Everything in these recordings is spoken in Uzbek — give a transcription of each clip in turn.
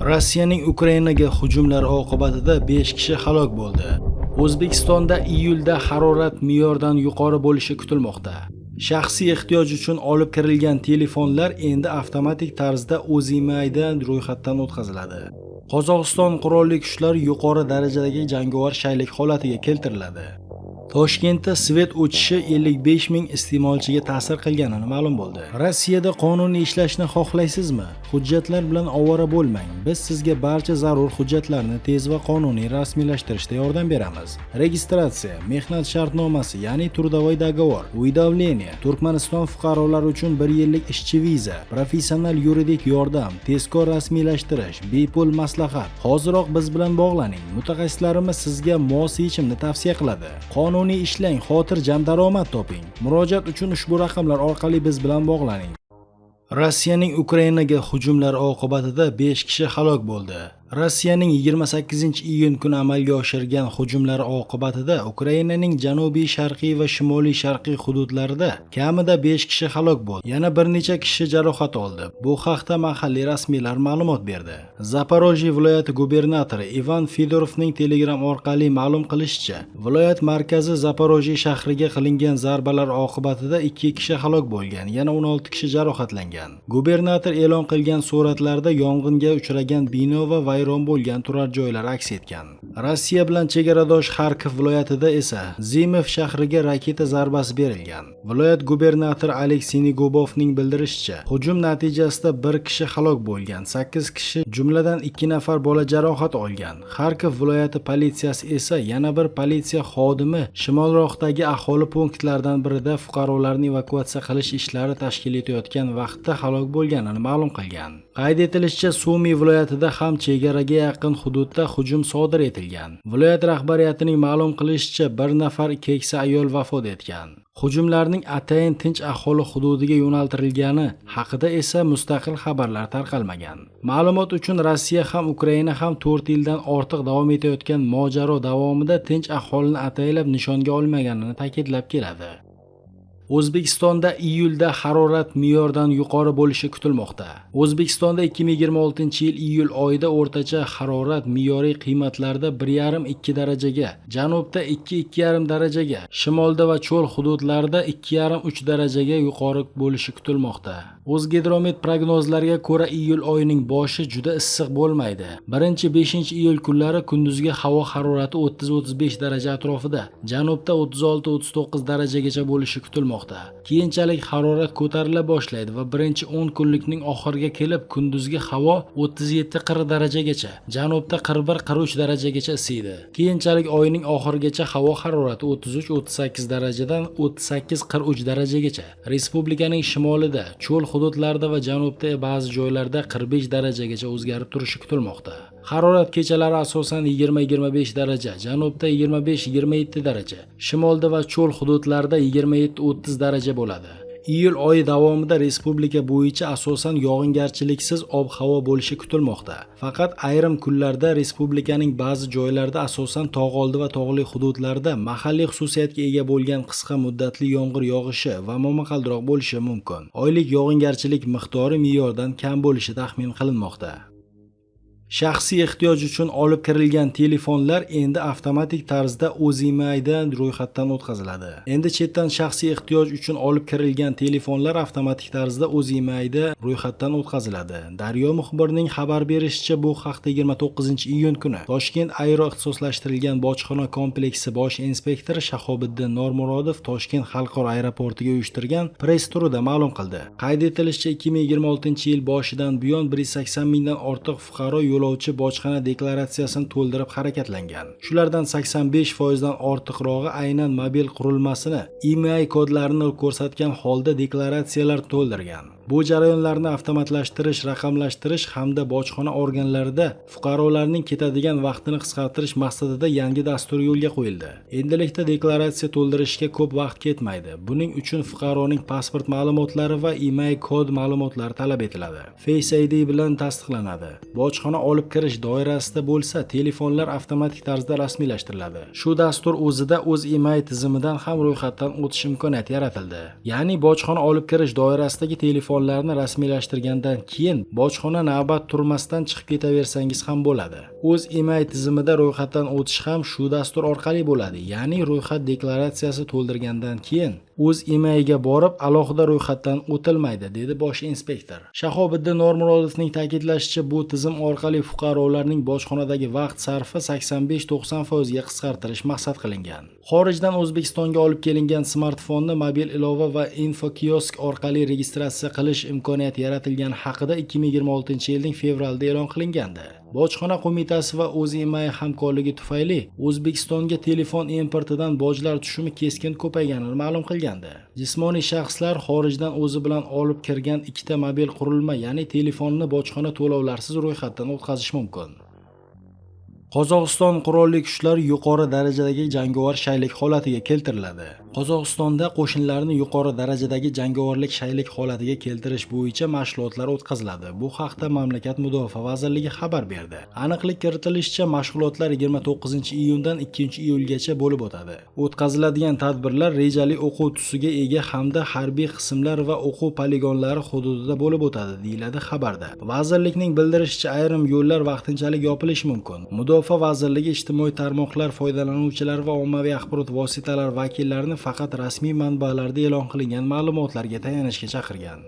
Rossiyaning Ukrainaga hujumlari oqibatida 5 kishi halok bo'ldi. O'zbekistonda iyulda harorat me'yordan yuqori bo'lishi kutilmoqda. Shaxsiy ehtiyoj uchun olib kirilgan telefonlar endi avtomatik tarzda O'zIMAIdan ro'yxatdan o'tkaziladi. Qozog'iston qurolli kuchlari yuqori darajadagi jangovar shaylik holatiga keltiriladi. Toshkentda svet o'chishi 55 ming iste'molchiga ta'sir qilganini ma'lum bo'ldi. Rossiyada qonuniy ishlashni xohlaysizmi? Hujjatlar bilan ovora bo'lmang. Biz sizga barcha zarur hujjatlarni tez va qonuniy rasmiylashtirishda yordam beramiz. Registratsiya, mehnat shartnomasi, ya'ni трудовой договор, уведомление, Turkmaniston fuqarolari uchun 1 yillik ishchi viza, professional yuridik yordam, tezkor rasmiylashtirish, bepul maslahat. Hoziroq biz bilan bog'laning. Mutaxassislarimiz sizga mos yechimni tavsiya qiladi. Qonuniy ishlang, xotirjam daromad toping. Murojaat uchun ushbu raqamlar orqali biz bilan bog'laning. Rossiyaning Ukrainaga hujumlari oqibatida 5 kishi halok bo'ldi. Rossiyaning 28-iyun kuni amalga oshirgan hujumlari oqibatida Ukrainaning janubiy sharqiy va shimoliy sharqiy hududlarida kamida 5 kishi halok bo'ldi. Yana bir necha kishi jarohat oldi. Bu haqda mahalliy rasmiylar ma'lumot berdi. Zaporojye viloyati gubernatori Ivan Fedorovning Telegram orqali ma'lum qilishicha, viloyat markazi Zaporojye shahriga qilingan zarbalar oqibatida 2 kishi halok bo'lgan, yana 16 kishi jarohatlangan. Gubernator e'lon qilgan suratlarda yong'inga uchragan bino va vayron bo'lgan turar joylar aks etgan. Rossiya bilan chegaradosh Xarkov viloyatida esa Zimov shahriga raketa zarbasi berilgan. Viloyat gubernatori Aleksey Negubovning bildirishicha, hujum natijasida 1 kishi halok bo'lgan, 8 kishi, jumladan 2 nafar bola jarohat olgan. Xarkov viloyati politsiyasi esa yana bir politsiya xodimi shimolroqdagi aholi punktlaridan birida fuqarolarni evakuatsiya qilish ishlari tashkil etayotgan vaqtda halok bo'lganini ma'lum qilgan. Qayd etilishicha, Sumi viloyatida ham chegaraga yaqin hududda hujum sodir etilgan. Viloyat rahbariyatining ma'lum qilishicha, 1 nafar keksa ayol vafot etgan. Hujumlarning atayin tinch aholi hududiga yo'naltirilgani haqida esa mustaqil xabarlar tarqalmagan. Ma'lumot uchun, Rossiya ham Ukraina ham 4 yildan ortiq davom etayotgan mojaro davomida tinch aholini ataylab nishonga olmaganini ta'kidlab keladi. O'zbekistonda iyulda harorat me'yordan yuqori bo'lishi kutilmoqda. O'zbekistonda 2026-yil iyul oyida o'rtacha harorat me'yoriy qiymatlarda 1,5-2 darajaga, janubda 2-2,5 darajaga, shimolda va cho'l hududlarda 2,5-3 darajaga yuqori bo'lishi kutilmoqda. O'zgidromet prognozlariga ko'ra, iyul oyining boshi juda issiq bo'lmaydi. 1-5-iyul kunlari kunduzgi havo harorati 30-35 daraja atrofida, janubda 36-39 darajagacha bo'lishi kutilmoqda. Keyinchalik harorat ko'tarila boshlaydi va 1-10 kunlikning oxiriga kelib kunduzgi havo 37-40 darajagacha, janubda 41-43 darajagacha isiydi. Keyinchalik oyning oxirigacha havo harorati 33-38 darajadan 38-43 darajagacha, respublikaning shimolida, cho'l hududlarda va janubda ba'zi joylarda 45 darajagacha o'zgarib turishi kutilmoqda. Harorat kechalari asosan 20-25 daraja, janubda 25-27 daraja, shimolda va cho'l hududlarda 27-30 daraja bo'ladi. Iyul oyi davomida respublika bo'yicha asosan yog'ingarchiliksiz ob-havo bo'lishi kutilmoqda. Faqat ayrim kunlarda respublikaning ba'zi joylarida asosan tog'oldi va tog'li hududlarda mahalliy xususiyatga ega bo'lgan qisqa muddatli yomg'ir yog'ishi va momaqaldiroq bo'lishi mumkin. Oylik yog'ingarchilik miqdori me'yordan kam bo'lishi taxmin qilinmoqda. Shaxsiy ehtiyoj uchun olib kirilgan telefonlar endi avtomatik tarzda O'zIMAIdan ro'yxatdan o'tkaziladi. Endi chetdan shaxsiy ehtiyoj uchun olib kirilgan telefonlar avtomatik tarzda O'zIMAIda ro'yxatdan o'tkaziladi. Daryo muxbirining xabar berishicha, bu haqda 29-iyun kuni Toshkent Aero ixtisoslashtirilgan bojxona kompleksi bosh inspektori Shahobiddin Normurodov Toshkent xalqaro aeroportiga uyushtirgan press turida ma'lum qildi. Qayd etilishicha, 2026-yil boshidan buyon 180 mingdan ortiq fuqaro yo'lovchi bojxona deklaratsiyasini to'ldirib harakatlangan. Shulardan 85% dan ortiqrog'i aynan mobil qurilmasini IMEI kodlarini ko'rsatgan holda deklaratsiyalar to'ldirgan. Bu jarayonlarni avtomatlashtirish, raqamlashtirish hamda bojxona organlarida fuqarolarning ketadigan vaqtini qisqartirish maqsadida yangi dastur yo'lga qo'yildi. Endilikda deklaratsiya to'ldirishga ko'p vaqt ketmaydi. Buning uchun fuqaroning pasport ma'lumotlari va IMEI kod ma'lumotlari talab etiladi. Face ID bilan tasdiqlanadi. Bojxona olib kirish doirasida bo'lsa, telefonlar avtomatik tarzda rasmiylashtiriladi. Shu dastur o'zida O'zIMEI tizimidan ham ro'yxatdan o'tish imkoniyati yaratildi. Ya'ni bojxona olib kirish doirasidagi telefon telefonlarni rasmiylashtirgandan keyin bojxona navbat turmasdan chiqib ketaversangiz ham bo'ladi. O'zEMI tizimida ro'yxatdan o'tish ham shu dastur orqali bo'ladi. Ya'ni ro'yxat deklaratsiyasi to'ldirgandan keyin O'zEMIga borib alohida ro'yxatdan o'tilmaydi, dedi bosh inspektor. Shahobiddin Normurodovning ta'kidlashicha, bu tizim orqali fuqarolarning bojxonadagi vaqt sarfi 85-90% ga qisqartirish maqsad qilingan. Xorijdan O'zbekistonga olib kelingan smartfonni mobil ilova va infokiosk orqali registratsiya qilish imkoniyati yaratilgani haqida 2026-yilning fevralida e'lon qilingandi. Bojxona qo'mitasi va O'zEMI hamkorligi tufayli O'zbekistonga telefon importidan bojlar tushumi keskin ko'payganini ma'lum qilgandi. Jismoniy shaxslar xorijdan o'zi bilan olib kirgan ikkita mobil qurilma, ya'ni telefonni bojxona to'lovlarsiz ro'yxatdan o'tkazish mumkin. Qozog'iston qurolli kuchlari yuqori darajadagi jangovar shaylik holatiga keltiriladi. Qozog'istonda qo'shinlarni yuqori darajadagi jangovarlik shaylik holatiga keltirish bo'yicha mashg'ulotlar o'tkaziladi. Bu haqda mamlakat mudofaa vazirligi xabar berdi. Aniqlik kiritilishicha, mashg'ulotlar 29-iyundan 2-iyulgacha bo'lib o'tadi. O'tkaziladigan tadbirlar rejali o'quv tusiga ega hamda harbiy qismlar va o'quv poligonlari hududida bo'lib o'tadi, deyiladi xabarda. Vazirlikning bildirishicha, ayrim yo'llar vaqtinchalik yopilishi mumkin. Mudofaa vazirligi ijtimoiy tarmoqlar foydalanuvchilari va ommaviy axborot vositalari vakillarini faqat rasmiy manbalarda e'lon qilingan ma'lumotlarga tayanishga chaqirgan.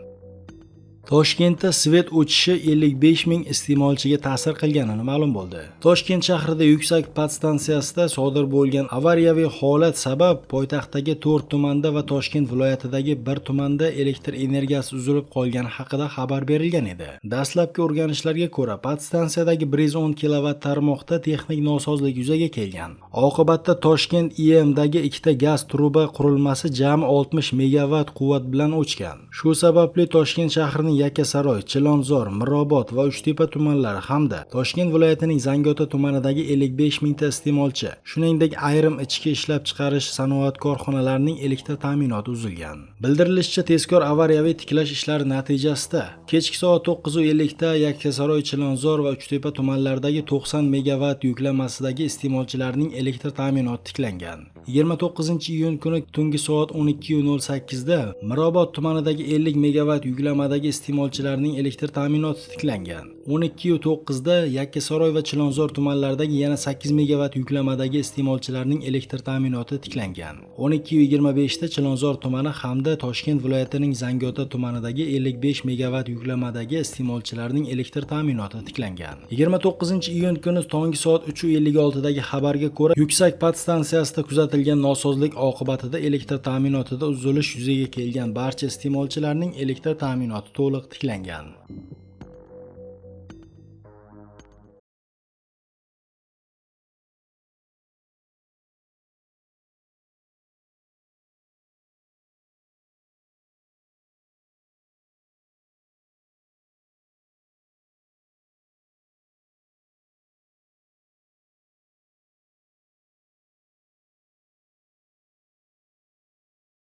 Toshkentda svet o'chishi 55 ming iste'molchiga ta'sir qilganini ma'lum bo'ldi. Toshkent shahrida yuksak podstansiyasida sodir bo'lgan avariyaviy holat sabab poytaxtdagi 4 tumanda va Toshkent viloyatidagi 1 tumanda elektr energiyasi uzilib qolgani haqida xabar berilgan edi. Dastlabki o'rganishlarga ko'ra, podstansiyadagi 110 kV tarmoqda texnik nosozlik yuzaga kelgan. Oqibatda Toshkent IMdagi ikkita gaz truba qurilmasi jami 60 megavat quvvat bilan o'chgan. Shu sababli Toshkent shahrining Yakkasaroy, Chilonzor, Mirobod va Uchtepa tumanlari hamda Toshkent viloyatining Zangiota tumanidagi 55 mingta iste'molchi, shuningdek ayrim ichki ishlab chiqarish sanoat korxonalarining elektr ta'minoti uzilgan. Bildirilishicha, tezkor avariyaviy tiklash ishlari natijasida kechki soat 9:50 da Yakkasaroy, Chilonzor va Uchtepa tumanlaridagi 90 megavat yuklamasidagi iste'molchilarning elektr ta'minoti tiklangan. 29-iyun kuni tungi soat 12:08 da Mirobod tumanidagi 50 megavat yuklamadagi iste'molchilarning elektr ta'minoti tiklangan. 12:09 da Yakkasaroy va Chilonzor tumanlaridagi yana 8 megavat yuklamadagi iste'molchilarning elektr ta'minoti tiklangan. 12:25 da Chilonzor tumani hamda Toshkent viloyatining Zangiota tumanidagi 55 megavat yuklamadagi iste'molchilarning elektr ta'minoti tiklangan. 29-iyun kuni tongi soat 3:56 dagi xabarga ko'ra, yuksak podstansiyasida kuzatilgan nosozlik oqibatida elektr ta'minotida uzilish yuzaga kelgan barcha iste'molchilarning elektr ta'minoti to'liq tiklangan.